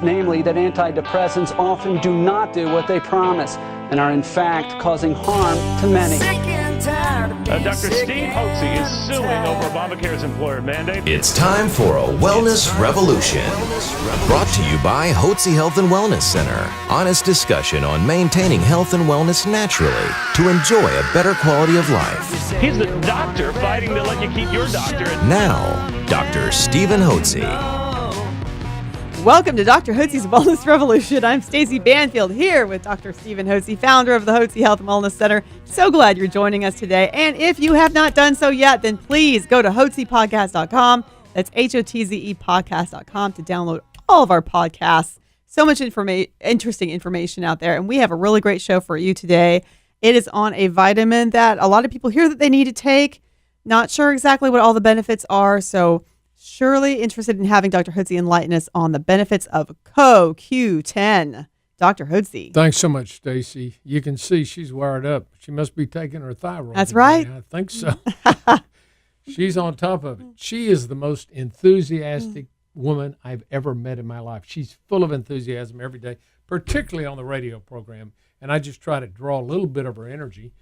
namely that antidepressants often do not do what they promise and are in fact causing harm to many. Dr. Steve Hotze is suing over Obamacare's employer mandate. It's time for a wellness revolution. Brought to you by Hotze Health and Wellness Center. Honest discussion on maintaining health and wellness naturally to enjoy a better quality of life. He's the doctor fighting to let you keep your doctor. Now, Dr. Stephen Hotze. Welcome to Dr. Hotze's Wellness Revolution. I'm Stacey Banfield here with Dr. Stephen Hotze, founder of the Hotze Health and Wellness Center. So glad you're joining us today. And if you have not done so yet, then please go to hotzepodcast.com. That's HOTZE podcast.com to download all of our podcasts. So much interesting information out there. And we have a really great show for you today. It is on a vitamin that a lot of people hear that they need to take. Not sure exactly what all the benefits are. So surely interested in having Dr. Hotze enlighten us on the benefits of CoQ10. Dr. Hotze. Thanks so much, Stacy. You can see she's wired up. She must be taking her thyroid. That's right. I think so. She's on top of it. She is the most enthusiastic woman I've ever met in my life. She's full of enthusiasm every day, particularly on the radio program. And I just try to draw a little bit of her energy.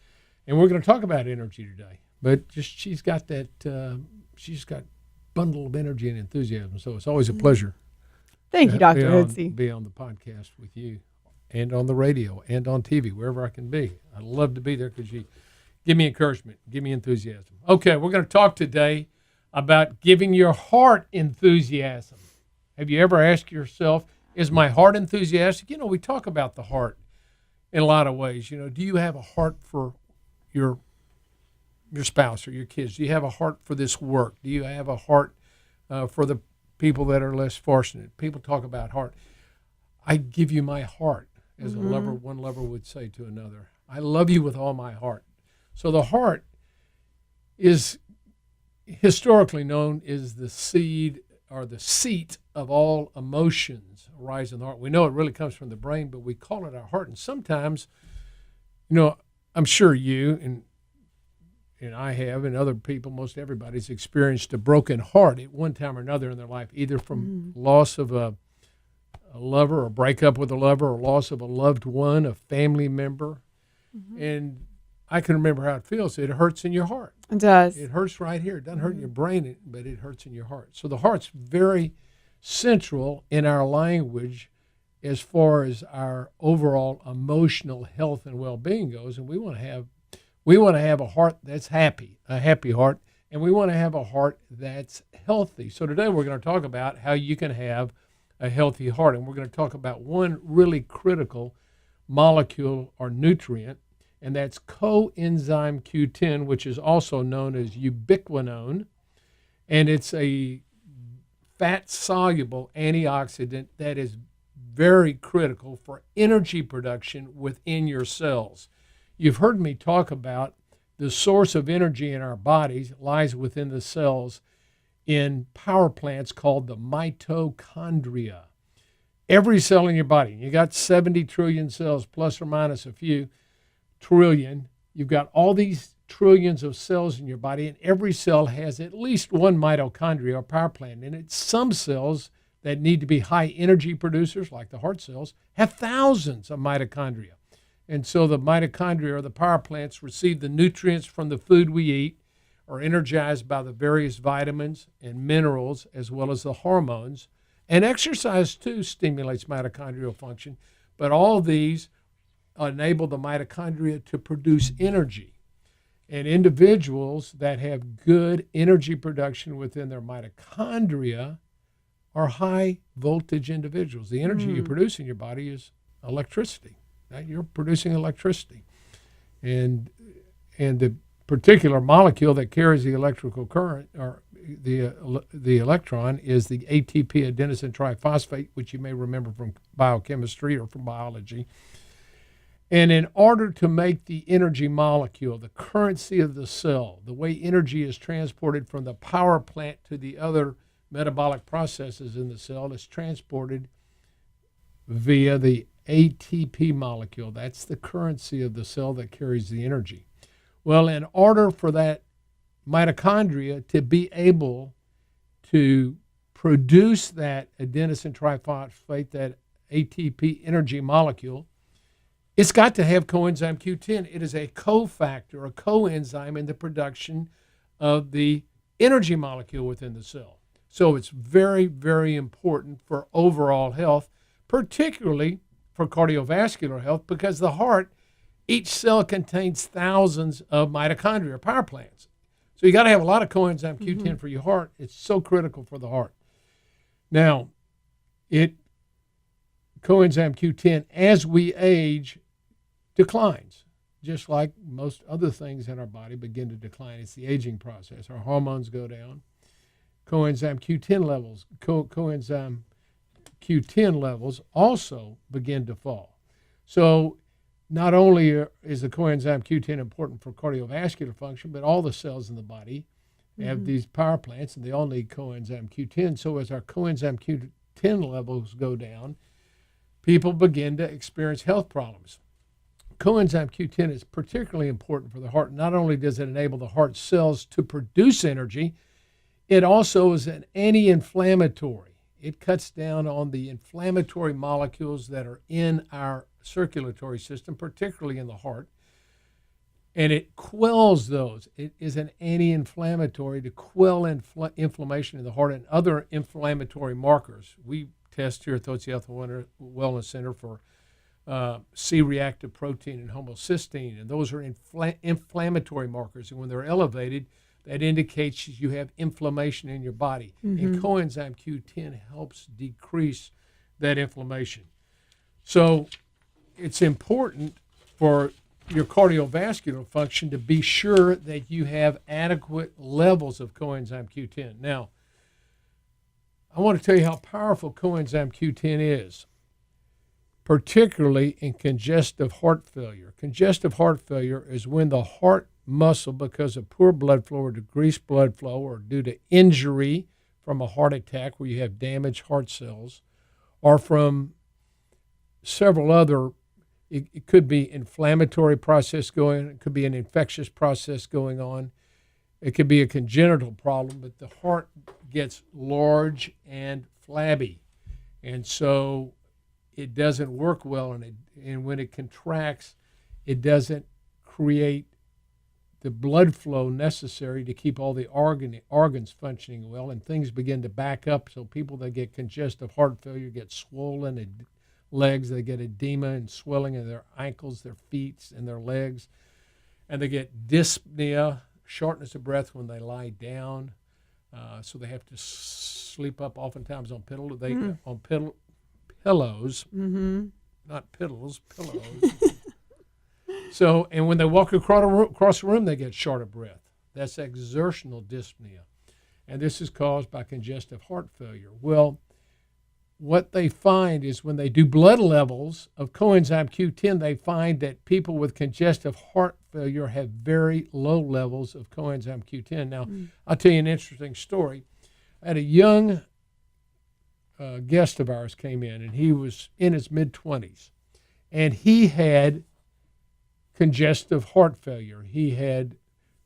And we're going to talk about energy today. But just she's got bundle of energy and enthusiasm. So it's always a pleasure. Thank you, Dr. Hotze. Be on the podcast with you and on the radio and on TV, wherever I can be. I love to be there because you give me encouragement, give me enthusiasm. Okay, we're going to talk today about giving your heart enthusiasm. Have you ever asked yourself, is my heart enthusiastic? You know, we talk about the heart in a lot of ways. You know, do you have a heart for your spouse or your kids? Do you have a heart for this work? Do you have a heart for the people that are less fortunate? People talk about heart. I give you my heart, as one lover would say to another. I love you with all my heart. So the heart is historically known as the seed or the seat of all emotions arise in the heart. We know it really comes from the brain, but we call it our heart. And sometimes, you know, I'm sure you and I have, and other people, most everybody's experienced a broken heart at one time or another in their life, either from loss of a lover or breakup with a lover or loss of a loved one, a family member. And I can remember how it feels. It hurts in your heart. It does. It hurts right here. It doesn't hurt in your brain, but it hurts in your heart. So the heart's very central in our language as far as our overall emotional health and well-being goes. And we want to have a heart that's happy, a happy heart, and we want to have a heart that's healthy. So today we're going to talk about how you can have a healthy heart, and we're going to talk about one really critical molecule or nutrient, and that's coenzyme Q10, which is also known as ubiquinone, and it's a fat-soluble antioxidant that is very critical for energy production within your cells. You've heard me talk about the source of energy in our bodies lies within the cells in power plants called the mitochondria. Every cell in your body, you got 70 trillion cells, plus or minus a few trillion. You've got all these trillions of cells in your body, and every cell has at least one mitochondria or power plant. And it's some cells that need to be high energy producers, like the heart cells, have thousands of mitochondria. And so the mitochondria or the power plants receive the nutrients from the food we eat, are energized by the various vitamins and minerals as well as the hormones. And exercise, too, stimulates mitochondrial function. But all these enable the mitochondria to produce energy. And individuals that have good energy production within their mitochondria are high voltage individuals. The energy you produce in your body is electricity. You're producing electricity. And the particular molecule that carries the electrical current or the electron is the ATP adenosine triphosphate, which you may remember from biochemistry or from biology. And in order to make the energy molecule, the currency of the cell, the way energy is transported from the power plant to the other metabolic processes in the cell, is transported via the ATP molecule. That's the currency of the cell that carries the energy. Well, in order for that mitochondria to be able to produce that adenosine triphosphate, that ATP energy molecule, it's got to have coenzyme Q10. It is a cofactor, a coenzyme in the production of the energy molecule within the cell. So it's very, very important for overall health, particularly for cardiovascular health, because the heart, each cell contains thousands of mitochondria, power plants. So you got to have a lot of coenzyme Q10 for your heart. It's so critical for the heart. Now, coenzyme Q10, as we age, declines, just like most other things in our body begin to decline. It's the aging process. Our hormones go down. Coenzyme Q10 levels also begin to fall. So not only is the coenzyme Q10 important for cardiovascular function, but all the cells in the body have these power plants, and they all need coenzyme Q10. So as our coenzyme Q10 levels go down, people begin to experience health problems. Coenzyme Q10 is particularly important for the heart. Not only does it enable the heart cells to produce energy, it also is an anti-inflammatory. It cuts down on the inflammatory molecules that are in our circulatory system, particularly in the heart, and it quells those. It is an anti-inflammatory to quell inflammation in the heart and other inflammatory markers. We test here at the Hotze Health and Wellness Center for C-reactive protein and homocysteine, and those are inflammatory markers, and when they're elevated, that indicates you have inflammation in your body. And coenzyme Q10 helps decrease that inflammation. So it's important for your cardiovascular function to be sure that you have adequate levels of coenzyme Q10. Now, I want to tell you how powerful coenzyme Q10 is, particularly in congestive heart failure. Congestive heart failure is when the heart muscle, because of poor blood flow or decreased blood flow or due to injury from a heart attack where you have damaged heart cells, or from several other, it could be inflammatory process going on, it could be an infectious process going on, it could be a congenital problem, but the heart gets large and flabby, and so it doesn't work well, and when it contracts, it doesn't create the blood flow necessary to keep all the organs functioning well, and things begin to back up. So people that get congestive heart failure get swollen legs, they get edema and swelling in their ankles, their feet, and their legs, and they get dyspnea, shortness of breath when they lie down. So they have to sleep up oftentimes on pillows, not pillows, pillows. So, and when they walk across the room, they get short of breath. That's exertional dyspnea. And this is caused by congestive heart failure. Well, what they find is when they do blood levels of coenzyme Q10, they find that people with congestive heart failure have very low levels of coenzyme Q10. Now, I'll tell you an interesting story. I had a young guest of ours came in, and he was in his mid-20s, and he had congestive heart failure. He had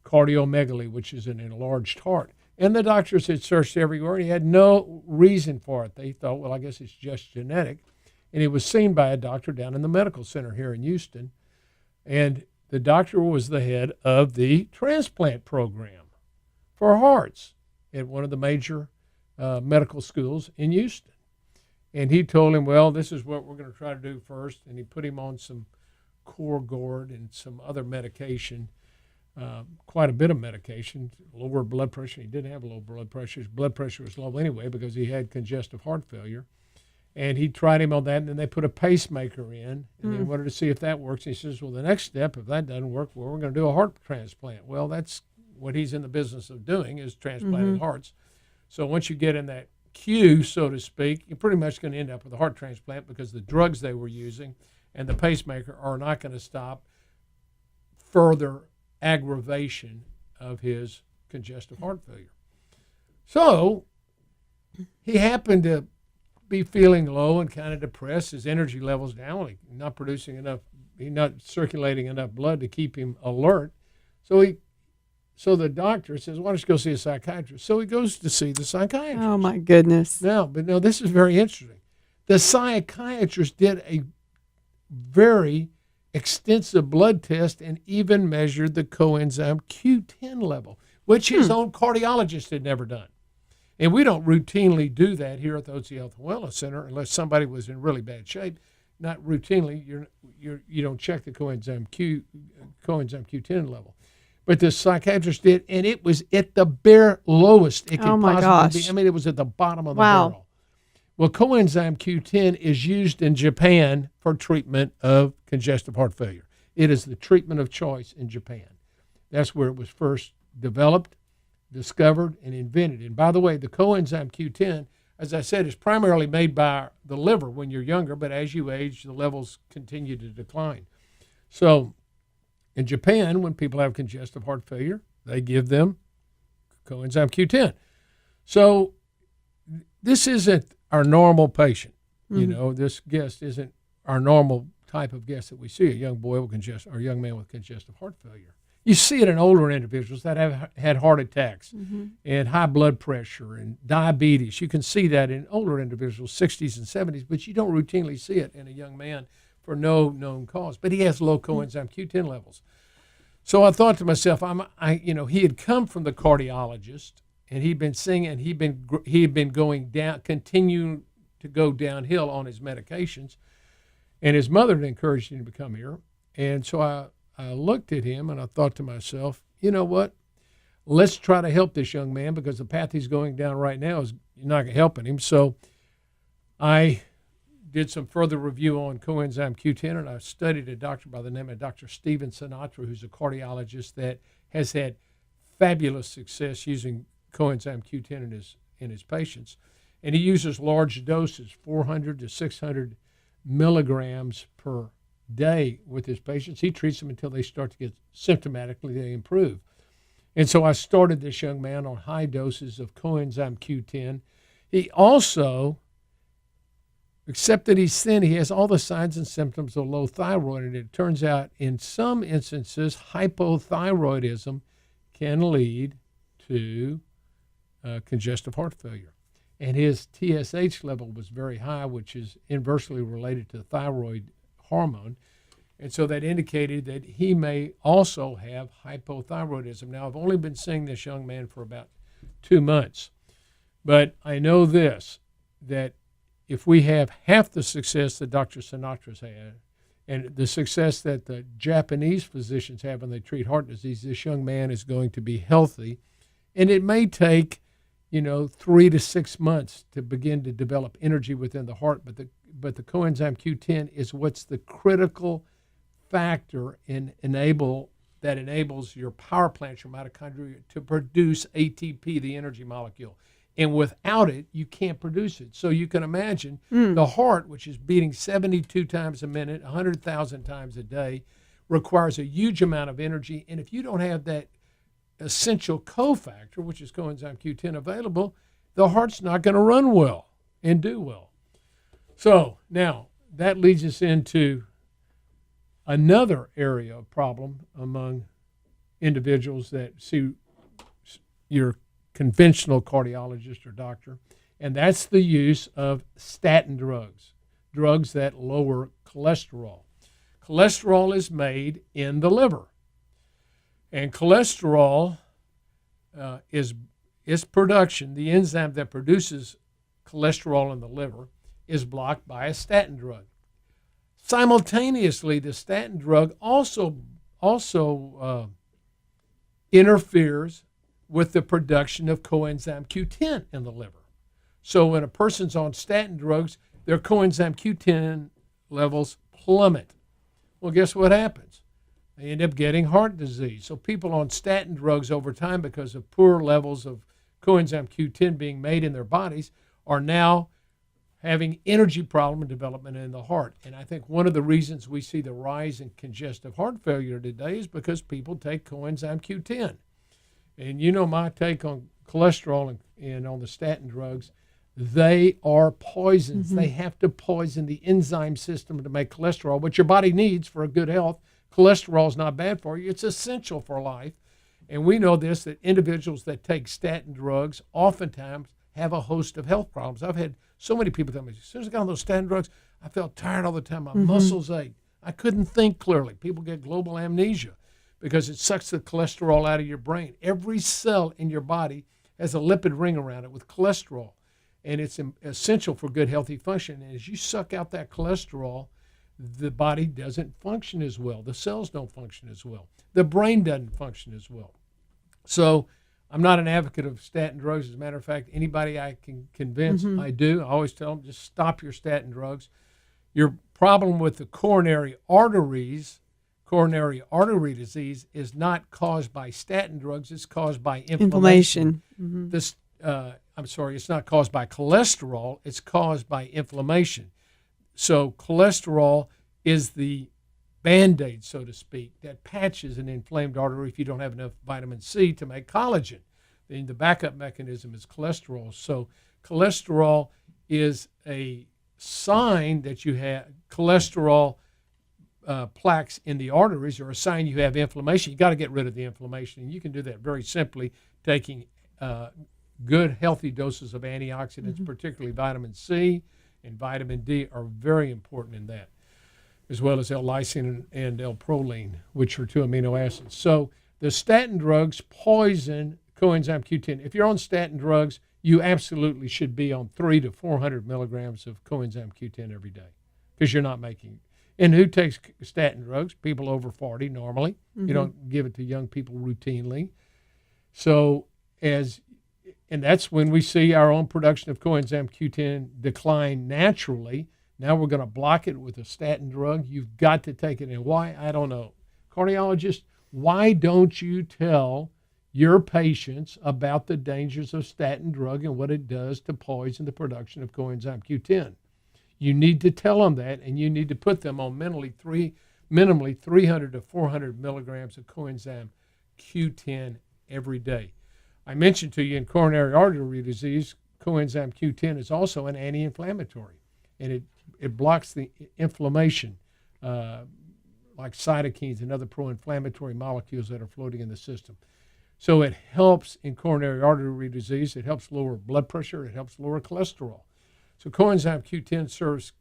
cardiomegaly, which is an enlarged heart. And the doctors had searched everywhere, and he had no reason for it. They thought, well, I guess it's just genetic. And he was seen by a doctor down in the medical center here in Houston. And the doctor was the head of the transplant program for hearts at one of the major medical schools in Houston. And he told him, well, this is what we're going to try to do first. And he put him on some Corgord and some other medication, quite a bit of medication, lower blood pressure. He didn't have low blood pressure. His blood pressure was low anyway because he had congestive heart failure. And he tried him on that, and then they put a pacemaker in, and they wanted to see if that works. And he says, well, the next step, if that doesn't work, well, we're going to do a heart transplant. Well, that's what he's in the business of doing, is transplanting hearts. So once you get in that queue, so to speak, you're pretty much going to end up with a heart transplant because the drugs they were using and the pacemaker are not going to stop further aggravation of his congestive heart failure. So he happened to be feeling low and kind of depressed. His energy levels down. He's not producing enough. He's not circulating enough blood to keep him alert. So he So the doctor says, why don't you go see a psychiatrist? So he goes to see the psychiatrist. Oh, my goodness. Now, this is very interesting. The psychiatrist did a very extensive blood test and even measured the coenzyme Q10 level, which his own cardiologist had never done. And we don't routinely do that here at the Hotze Health and Wellness Center unless somebody was in really bad shape. Not routinely, you don't check the coenzyme Q10 level. But the psychiatrist did, and it was at the bare lowest it could possibly be. I mean, it was at the bottom of the barrel. Well, coenzyme Q10 is used in Japan for treatment of congestive heart failure. It is the treatment of choice in Japan. That's where it was first developed, discovered, and invented. And by the way, the coenzyme Q10, as I said, is primarily made by the liver when you're younger, but as you age, the levels continue to decline. So in Japan, when people have congestive heart failure, they give them coenzyme Q10. So this isn't our normal patient. You know, this guest isn't our normal type of guest that we see, a young boy with congestive, or a young man with congestive heart failure. You see it in older individuals that have had heart attacks and high blood pressure and diabetes. You can see that in older individuals, 60s and 70s, but you don't routinely see it in a young man for no known cause. But he has low coenzyme Q10 levels. So I thought to myself, he had come from the cardiologist, and he'd been seeing, and he had been going down, continuing to go downhill on his medications, and his mother had encouraged him to come here. And so I looked at him and I thought to myself, you know what? Let's try to help this young man, because the path he's going down right now is not helping him. So I did some further review on coenzyme Q10, and I studied a doctor by the name of Dr. Stephen Sinatra, who's a cardiologist that has had fabulous success using coenzyme Q10 in his patients. And he uses large doses, 400 to 600 milligrams per day with his patients. He treats them until they start to get symptomatically, they improve. And so I started this young man on high doses of coenzyme Q10. He also, except that he's thin, he has all the signs and symptoms of low thyroid. And it turns out in some instances, hypothyroidism can lead to congestive heart failure. And his TSH level was very high, which is inversely related to thyroid hormone. And so that indicated that he may also have hypothyroidism. Now, I've only been seeing this young man for about 2 months, but I know this, that if we have half the success that Dr. Sinatra's had, and the success that the Japanese physicians have when they treat heart disease, this young man is going to be healthy. And it may take 3 to 6 months to begin to develop energy within the heart, but the coenzyme Q10 is what's the critical factor that enables your power plant, your mitochondria, to produce ATP, the energy molecule. And without it, you can't produce it. So you can imagine the heart, which is beating 72 times a minute, 100,000 times a day, requires a huge amount of energy. And if you don't have that essential cofactor, which is coenzyme Q10, available, the heart's not going to run well and do well. So now that leads us into another area of problem among individuals that see your conventional cardiologist or doctor, and that's the use of statin drugs that lower cholesterol. Cholesterol is made in the liver. And cholesterol is production, the enzyme that produces cholesterol in the liver, is blocked by a statin drug. Simultaneously, the statin drug also interferes with the production of coenzyme Q10 in the liver. So when a person's on statin drugs, their coenzyme Q10 levels plummet. Well, guess what happens? They end up getting heart disease. So people on statin drugs over time, because of poor levels of coenzyme Q10 being made in their bodies, are now having energy problem development in the heart. And I think one of the reasons we see the rise in congestive heart failure today is because people take coenzyme Q10. And you know my take on cholesterol and on the statin drugs, they are poisons. They have to poison the enzyme system to make cholesterol, what your body needs for a good health. Cholesterol is not bad for you. It's essential for life. And we know this, that individuals that take statin drugs oftentimes have a host of health problems. I've had so many people tell me, as soon as I got on those statin drugs, I felt tired all the time. My muscles ached. I couldn't think clearly. People get global amnesia because it sucks the cholesterol out of your brain. Every cell in your body has a lipid ring around it with cholesterol, and it's essential for good, healthy function. And as you suck out that cholesterol, the body doesn't function as well. The cells don't function as well. The brain doesn't function as well. So I'm not an advocate of statin drugs. As a matter of fact, anybody I can convince, I do. I always tell them, just stop your statin drugs. Your problem with the coronary artery disease is not caused by statin drugs. It's caused by inflammation. It's not caused by cholesterol. It's caused by inflammation. So cholesterol is the Band-Aid, so to speak, that patches an inflamed artery if you don't have enough vitamin C to make collagen. Then the backup mechanism is cholesterol. So cholesterol is a sign that you have cholesterol plaques in the arteries, or a sign you have inflammation. You got to get rid of the inflammation, and you can do that very simply taking good, healthy doses of antioxidants, particularly vitamin C and vitamin D are very important in that, as well as L-lysine and L-proline, which are 2 amino acids. So the statin drugs poison coenzyme Q10. If you're on statin drugs, you absolutely should be on 300 to 400 milligrams of coenzyme Q10 every day, because you're not making. And who takes statin drugs? People over 40 normally. You don't give it to young people routinely. So and that's when we see our own production of coenzyme Q10 decline naturally. Now we're going to block it with a statin drug. You've got to take it. And why? I don't know. Cardiologist, why don't you tell your patients about the dangers of statin drug and what it does to poison the production of coenzyme Q10? You need to tell them that, and you need to put them on minimally 300 to 400 milligrams of coenzyme Q10 every day. I mentioned to you in coronary artery disease, coenzyme Q10 is also an anti-inflammatory, and it blocks the inflammation, like cytokines and other pro-inflammatory molecules that are floating in the system. So it helps in coronary artery disease. It helps lower blood pressure. It helps lower cholesterol. So coenzyme Q10 serves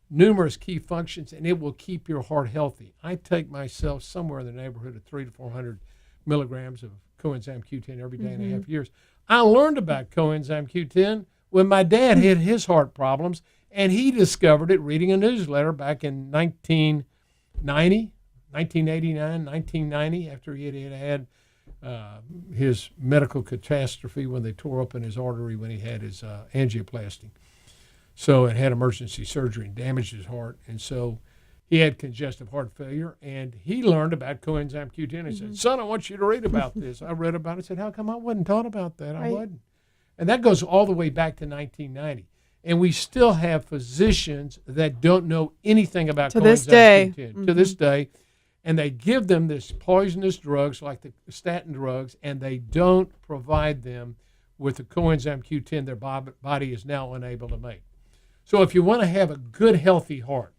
numerous key functions, and it will keep your heart healthy. I take myself somewhere in the neighborhood of 300 to 400 milligrams of coenzyme Q10 every day and a half years. I learned about coenzyme Q10 when my dad had his heart problems, and he discovered it reading a newsletter back in 1989, 1990, after he had his medical catastrophe when they tore open his artery when he had his angioplasty. So it had emergency surgery and damaged his heart. And so he had congestive heart failure, and he learned about coenzyme Q10. He said, son, I want you to read about this. I read about it. I said, how come I wasn't taught about that? I wasn't. And that goes all the way back to 1990. And we still have physicians that don't know anything about coenzyme Q10 to this day. And they give them this poisonous drugs like the statin drugs, and they don't provide them with the coenzyme Q10 their body is now unable to make. So if you want to have a good, healthy heart,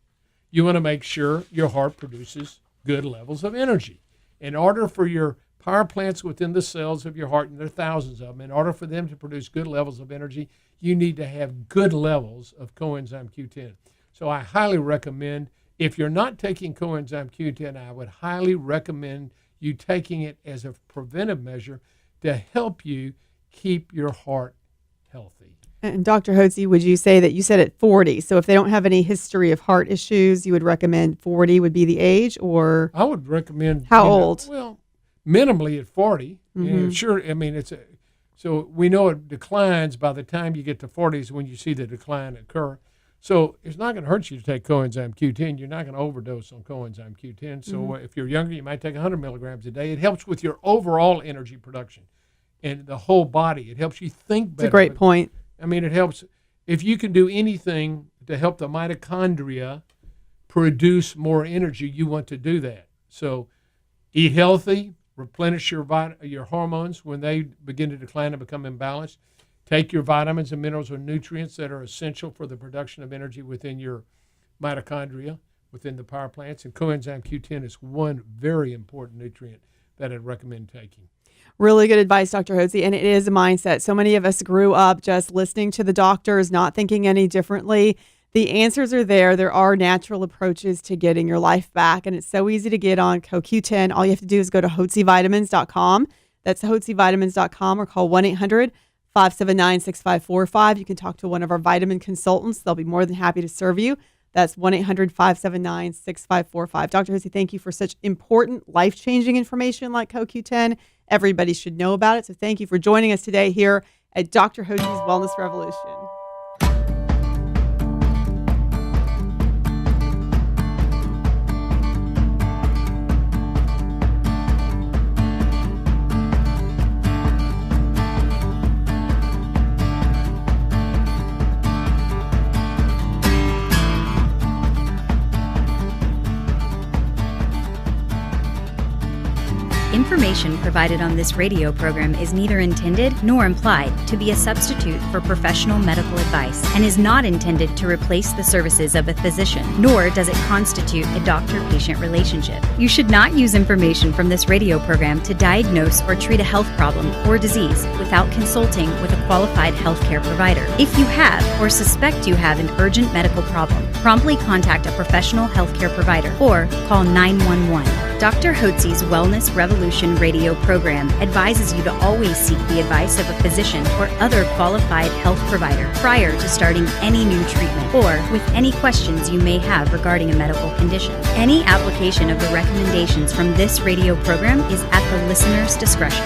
you want to make sure your heart produces good levels of energy. In order for your power plants within the cells of your heart, and there are thousands of them, in order for them to produce good levels of energy, you need to have good levels of coenzyme Q10. So I highly recommend, if you're not taking coenzyme Q10, I would highly recommend you taking it as a preventive measure to help you keep your heart healthy. And Dr. Hotze, would you say that you said at 40? So if they don't have any history of heart issues, you would recommend 40 would be the age, or? I would recommend. How old? Well, minimally at 40. Sure, I mean, so we know it declines by the time you get to 40s when you see the decline occur. So it's not going to hurt you to take coenzyme Q10. You're not going to overdose on coenzyme Q10. So if you're younger, you might take 100 milligrams a day. It helps with your overall energy production and the whole body. It helps you think better. That's a great point. I mean, it helps. If you can do anything to help the mitochondria produce more energy, you want to do that. So eat healthy, replenish your hormones when they begin to decline and become imbalanced. Take your vitamins and minerals or nutrients that are essential for the production of energy within your mitochondria, within the power plants. And coenzyme Q10 is one very important nutrient that I'd recommend taking. Really good advice, Dr. Hotze, and it is a mindset. So many of us grew up just listening to the doctors, not thinking any differently. The answers are there. There are natural approaches to getting your life back, and it's so easy to get on CoQ10. All you have to do is go to HotzeVitamins.com. That's HotzeVitamins.com, or call 1-800-579-6545. You can talk to one of our vitamin consultants. They'll be more than happy to serve you. That's 1-800-579-6545. Dr. Hotze, thank you for such important, life-changing information like CoQ10. Everybody should know about it. So thank you for joining us today here at Dr. Hotze's Wellness Revolution. Information provided on this radio program is neither intended nor implied to be a substitute for professional medical advice and is not intended to replace the services of a physician, nor does it constitute a doctor-patient relationship. You should not use information from this radio program to diagnose or treat a health problem or disease without consulting with a qualified healthcare provider. If you have or suspect you have an urgent medical problem, promptly contact a professional healthcare provider or call 911. Dr. Hotze's Wellness Revolution radio program advises you to always seek the advice of a physician or other qualified health provider prior to starting any new treatment or with any questions you may have regarding a medical condition. Any application of the recommendations from this radio program is at the listener's discretion.